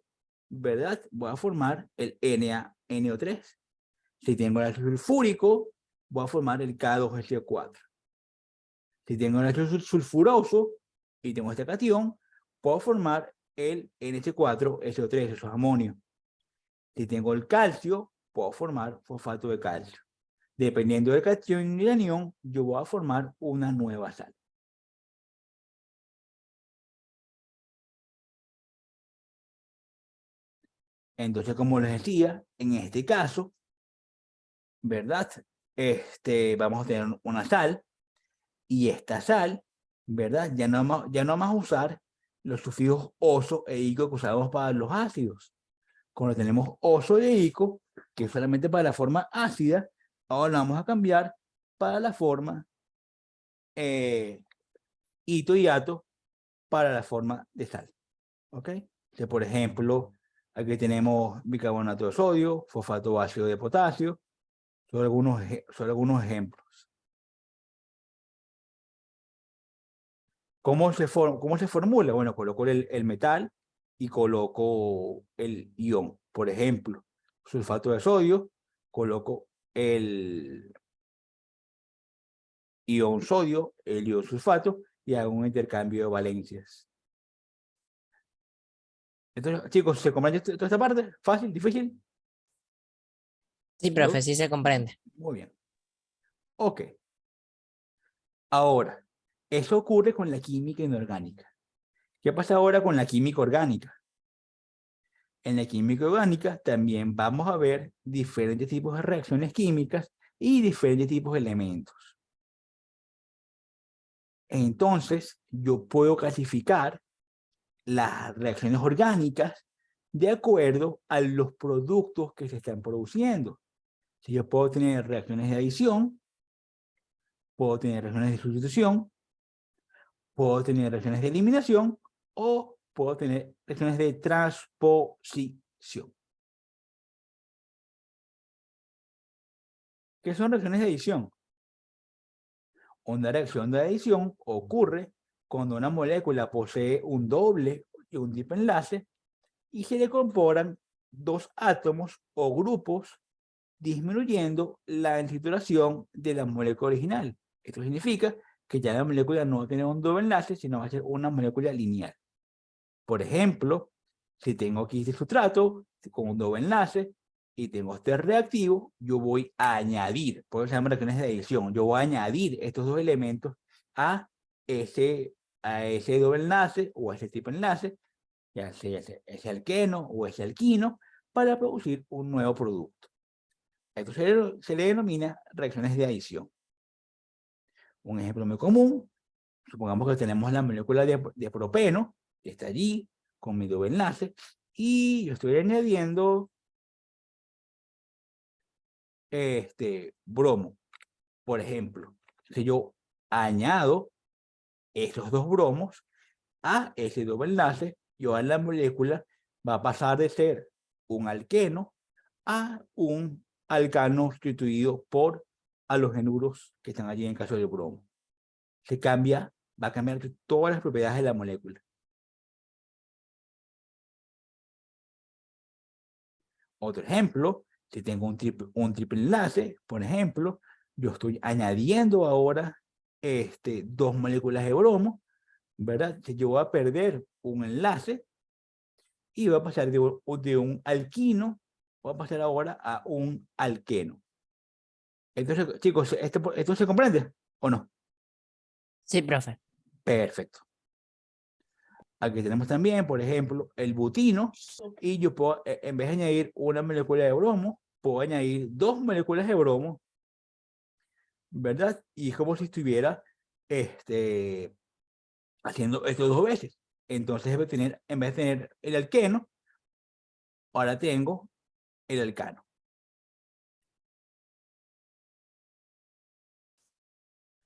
¿verdad? Voy a formar el NaNO3. Si tengo el ácido sulfúrico, voy a formar el K2SO4. Si tengo el ácido sulfuroso y tengo este catión, puedo formar el NH4SO3, eso es amonio. Si tengo el calcio, puedo formar fosfato de calcio. Dependiendo del catión y el anión, yo voy a formar una nueva sal. Entonces, como les decía, en este caso, ¿verdad? Vamos a tener una sal, y esta sal ¿verdad? Ya no vamos a usar los sufijos oso e ico que usamos para los ácidos. Cuando tenemos oso e ico, que es solamente para la forma ácida, ahora lo vamos a cambiar para la forma ito y ato para la forma de sal. ¿Ok? Entonces, por ejemplo, aquí tenemos bicarbonato de sodio, fosfato ácido de potasio, son algunos ejemplos. ¿Cómo se formula? Bueno, coloco el metal y coloco el ion. Por ejemplo, sulfato de sodio, coloco el ion sodio, el ion sulfato y hago un intercambio de valencias. Entonces, chicos, ¿se comprende toda esta parte? ¿Fácil? ¿Difícil? Sí, profe, sí se comprende. Muy bien. Ok. Ahora, eso ocurre con la química inorgánica. ¿Qué pasa ahora con la química orgánica? En la química orgánica también vamos a ver diferentes tipos de reacciones químicas y diferentes tipos de elementos. Entonces, yo puedo clasificar las reacciones orgánicas de acuerdo a los productos que se están produciendo. Si yo puedo tener reacciones de adición, puedo tener reacciones de sustitución, puedo tener reacciones de eliminación o puedo tener reacciones de transposición. ¿Qué son reacciones de adición? Una reacción de adición ocurre cuando una molécula posee un doble y un triple enlace y se le incorporan dos átomos o grupos disminuyendo la titulación de la molécula original. Esto significa que ya la molécula no va a tener un doble enlace, sino va a ser una molécula lineal. Por ejemplo, si tengo aquí este sustrato con un doble enlace y tengo este reactivo, yo voy a añadir, por eso se llaman reacciones de adición, yo voy a añadir estos dos elementos a ese doble enlace o a ese tipo de enlace, ya sea ese alqueno o ese alquino, para producir un nuevo producto. Esto se le denomina reacciones de adición. Un ejemplo muy común, supongamos que tenemos la molécula de propeno, que está allí con mi doble enlace, y yo estoy añadiendo bromo, por ejemplo. Si yo añado estos dos bromos a ese doble enlace, yo en la molécula va a pasar de ser un alqueno a un alcano sustituido por halogenuros que están allí en caso del bromo. Va a cambiar todas las propiedades de la molécula. Otro ejemplo, si tengo un triple enlace, por ejemplo, yo estoy añadiendo ahora dos moléculas de bromo, ¿verdad? Si yo voy a perder un enlace y va a pasar de un alquino, voy a pasar ahora a un alqueno. Entonces, chicos, ¿esto se comprende o no? Sí, profe. Perfecto. Aquí tenemos también, por ejemplo, el butino, y yo puedo, en vez de añadir una molécula de bromo, puedo añadir dos moléculas de bromo, ¿verdad? Y es como si estuviera haciendo esto dos veces. Entonces, en vez de tener el alqueno, ahora tengo el alcano.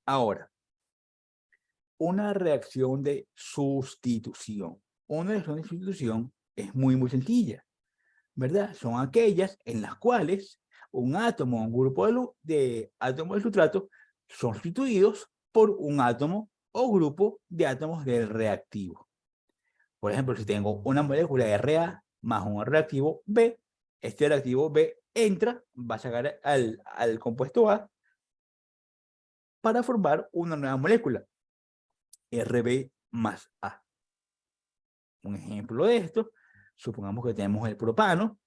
Ahora, una reacción de sustitución. Una reacción de sustitución es muy sencilla, ¿verdad? Son aquellas en las cuales un átomo o un grupo de átomos del sustrato son sustituidos por un átomo o grupo de átomos del reactivo. Por ejemplo, si tengo una molécula de Ra más un reactivo B, este reactivo B entra, va a sacar al compuesto A para formar una nueva molécula, Rb más A. Un ejemplo de esto, supongamos que tenemos el propano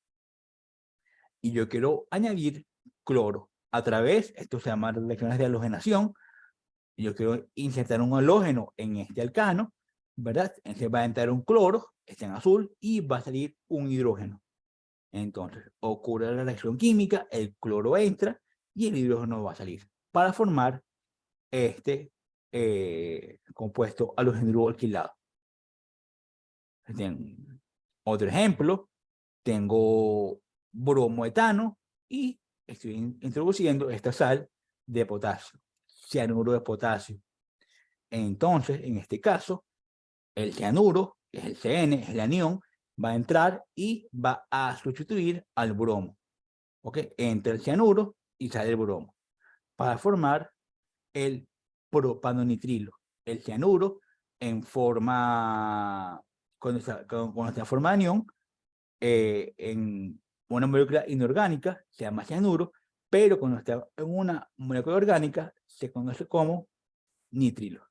y yo quiero añadir cloro. Esto se llama reacciones de halogenación, y yo quiero insertar un halógeno en este alcano, ¿verdad? Entonces va a entrar un cloro, está en azul, y va a salir un hidrógeno. Entonces ocurre la reacción química, el cloro entra y el hidrógeno va a salir para formar este compuesto halogénuro alquilado. Otro ejemplo, tengo bromoetano y estoy introduciendo esta sal de potasio, cianuro de potasio. Entonces, en este caso, el cianuro, que es el CN, es el anión, va a entrar y va a sustituir al bromo. ¿Ok? Entra el cianuro y sale el bromo para formar el propanonitrilo. El cianuro en forma, cuando está en forma de anión, en una molécula inorgánica se llama cianuro, pero cuando está en una molécula orgánica se conoce como nitrilo.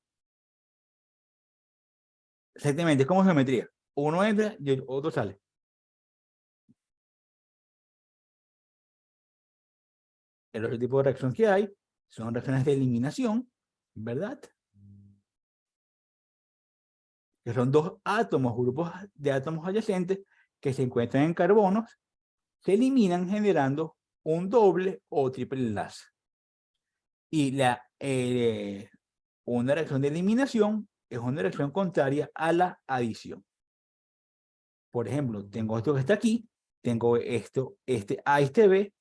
Exactamente, es como geometría. Uno entra y el otro sale. El otro tipo de reacción que hay son reacciones de eliminación, ¿verdad? Que son dos átomos, grupos de átomos adyacentes que se encuentran en carbonos, se eliminan generando un doble o triple enlace. Y una reacción de eliminación es una reacción contraria a la adición. Por ejemplo, tengo esto que está aquí, tengo este A y este B,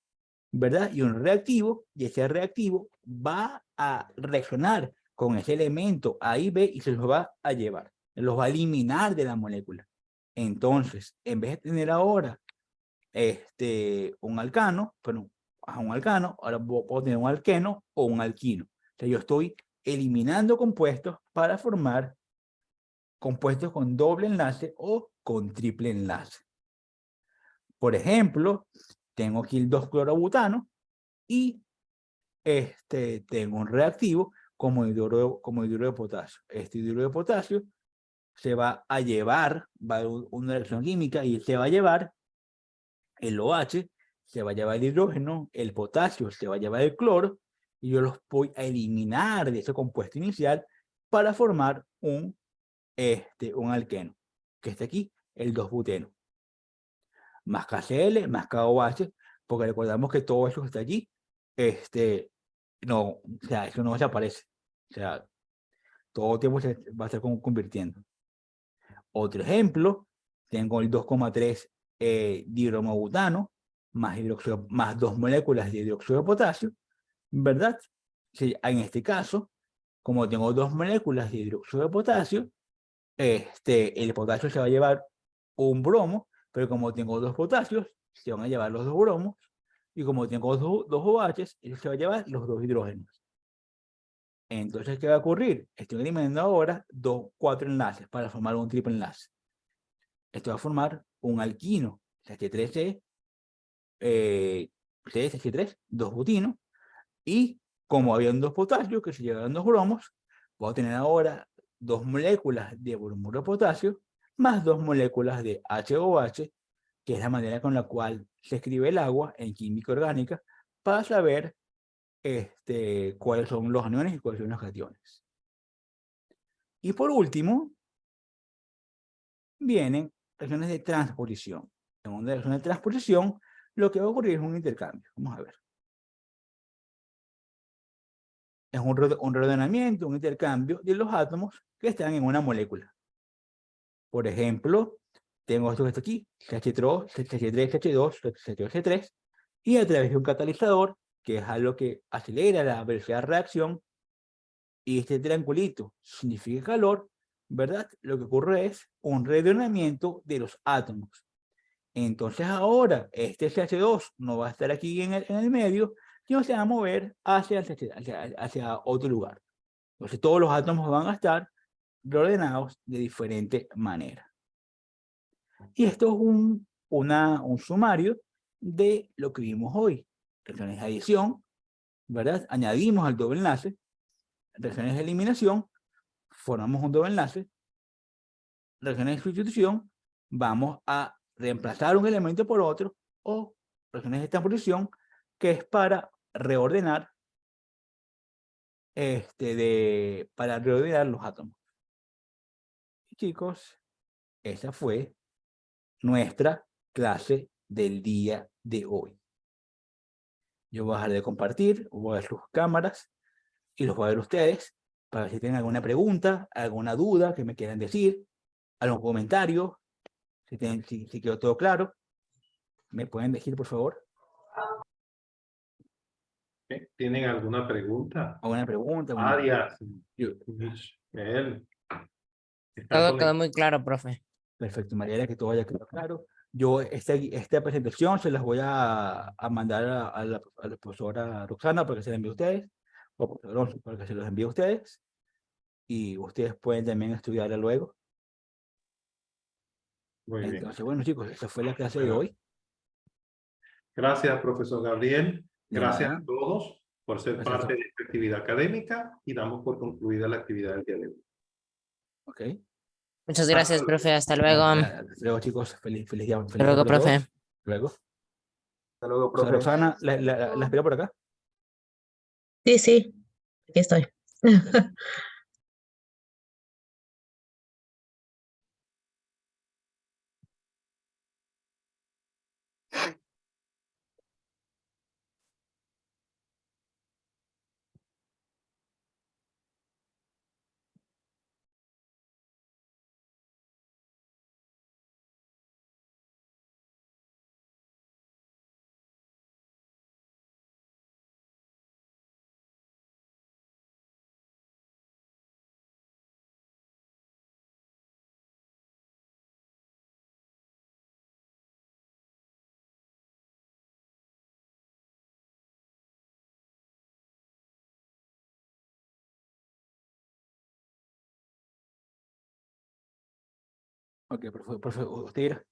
¿verdad? Y un reactivo, y ese reactivo va a reaccionar con ese elemento A y B y se los va a llevar, los va a eliminar de la molécula. Entonces, en vez de tener ahora un alcano, pero un alcano, ahora puedo tener un alqueno o un alquino. O sea, yo estoy eliminando compuestos para formar compuestos con doble enlace o con triple enlace. Por ejemplo, tengo aquí el 2-clorobutano y tengo un reactivo como hidruro de potasio. Este hidruro de potasio se va a llevar, va a haber una reacción química y se va a llevar el OH, se va a llevar el hidrógeno, el potasio se va a llevar el cloro, y yo los voy a eliminar de ese compuesto inicial para formar un alqueno, que está aquí, el 2-buteno. Más KCl, más KOH, porque recordamos que todo eso que está allí, no, o sea, eso no desaparece. O sea, todo el tiempo se va a estar convirtiendo. Otro ejemplo, tengo el 2,3 dihidromobutano, más 2 moléculas de hidróxido de potasio, ¿verdad? Sí, en este caso, como tengo 2 moléculas de hidróxido de potasio, el potasio se va a llevar un bromo, pero como tengo 2 potasios, se van a llevar los 2 bromos, y como tengo 2 OHs, eso se va a llevar los 2 hidrógenos. Entonces, ¿qué va a ocurrir? Estoy eliminando ahora 4 enlaces para formar un triple enlace. Esto va a formar un alquino, CH3C, CH3, 2-butino, y como habían 2 potasios que se llevaron 2 bromos, voy a tener ahora 2 moléculas de bromuro de potasio más 2 moléculas de HOH, que es la manera con la cual se escribe el agua en química orgánica, para saber cuáles son los aniones y cuáles son los cationes. Y por último, vienen reacciones de transposición. En una reacción de transposición, lo que va a ocurrir es un intercambio. Vamos a ver. Es un reordenamiento, un intercambio de los átomos que están en una molécula. Por ejemplo, tengo esto que está aquí, CH3, CH2, CH3, y a través de un catalizador, que es algo que acelera la velocidad de reacción, y este triangulito significa calor, ¿verdad? Lo que ocurre es un reordenamiento de los átomos. Entonces ahora este CH2 no va a estar aquí en el medio, sino se va a mover hacia otro lugar. Entonces todos los átomos van a estar reordenados de diferente manera. Y esto es un sumario de lo que vimos hoy. Reacciones de adición, ¿verdad? Añadimos al doble enlace. Reacciones de eliminación, formamos un doble enlace. Reacciones de sustitución, vamos a reemplazar un elemento por otro, o reacciones de transposición, que es para reordenar para reordenar los átomos. Y chicos, esa fue nuestra clase del día de hoy. Yo voy a dejar de compartir, voy a ver sus cámaras y los voy a ver ustedes para si tienen alguna pregunta, alguna duda que me quieran decir, algún comentario, si quedó todo claro, me pueden decir, por favor, ¿Tienen alguna pregunta? alguna pregunta. Arias, Yo- Michelle, ¿están Todo quedó conectados? muy claro, profe. Perfecto, Mariela, que todo haya quedado claro. Yo esta presentación se las voy a mandar a la profesora Roxana para que se la envíe a ustedes, o profesor Alonso para que se los envíe a ustedes, y ustedes pueden también estudiarla luego. Muy bien. Entonces, bueno, chicos, esa fue la clase de Bueno. hoy. Gracias, profesor Gabriel. De Gracias nada. a todos por ser Gracias. parte de esta actividad académica y damos por concluida la actividad del día de hoy. Ok. Muchas gracias, luego. profe. Hasta luego. Hasta luego, chicos. Feliz día. Hasta luego, para todos. profe. Hasta luego. Hasta luego, Profesora profe. Roxana, la espero por acá. Sí, sí, aquí estoy. Ok, profe, usted dirá.